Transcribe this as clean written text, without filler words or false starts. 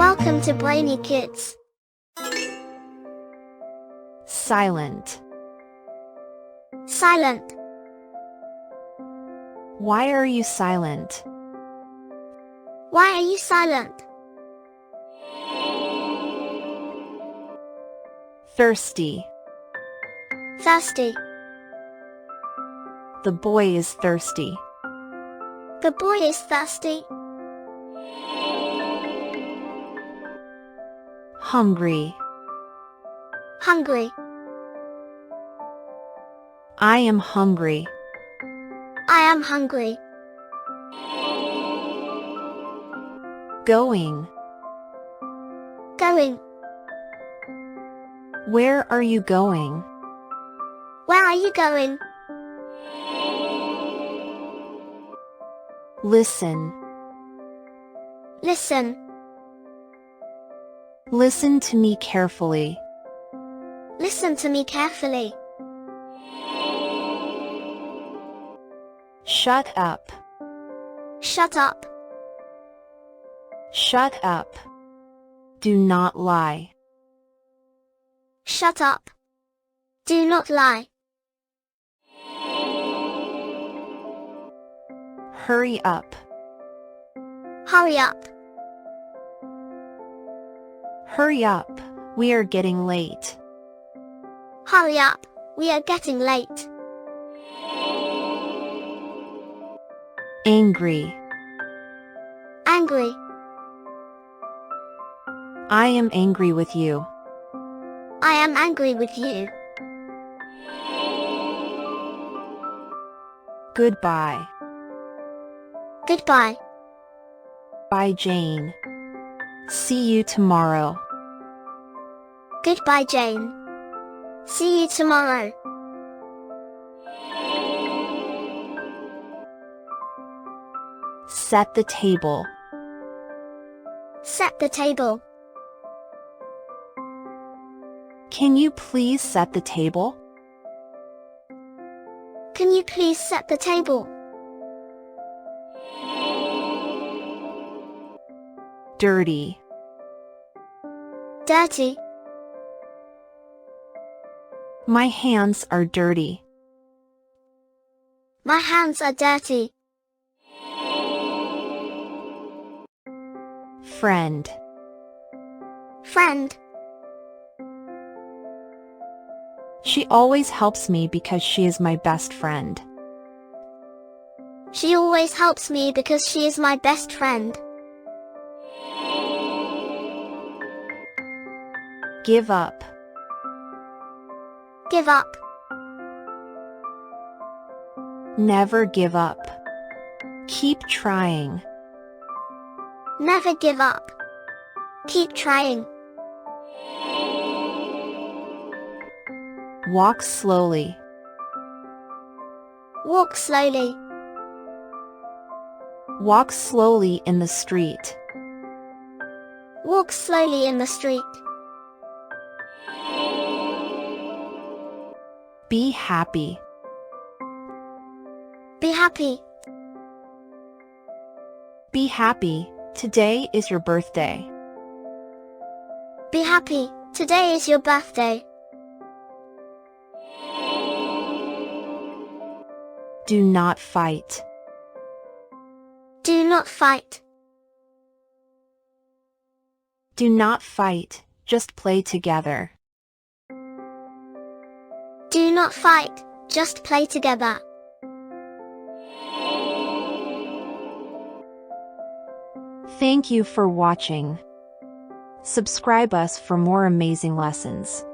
Welcome to Brainy Kids. Silent. Silent. Why are you silent? Why are you silent? Thirsty. Thirsty. The boy is thirsty. The boy is thirsty. Hungry. Hungry. I am hungry. I am hungry. Going. Going. Where are you going? Where are you going? Listen. Listen. Listen to me carefully. Listen to me carefully. Shut up. Shut up. Shut up. Do not lie. Shut up. Do not lie. Hurry up. Hurry up. Hurry up. We are getting late. Hurry up. We are getting late. Angry. Angry. I am angry with you. I am angry with you. Goodbye. Goodbye. Bye, Jane. See you tomorrow. Goodbye, Jane. See you tomorrow. Set the table. Set the table. Can you please set the table? Can you please set the table? Dirty. Dirty. My hands are dirty. My hands are dirty. Friend. Friend. She always helps me because she is my best friend. She always helps me because she is my best friend. Give up. Give up. Never give up. Keep trying. Never give up. Keep trying. Walk slowly. Walk slowly. Walk slowly in the street. Walk slowly in the street. Be happy. Be happy. Be happy. Today is your birthday. Be happy. Today is your birthday. Do not fight. Do not fight. Do not fight, just play together. Do not fight, just play together. Thank you for watching. Subscribe us for more amazing lessons.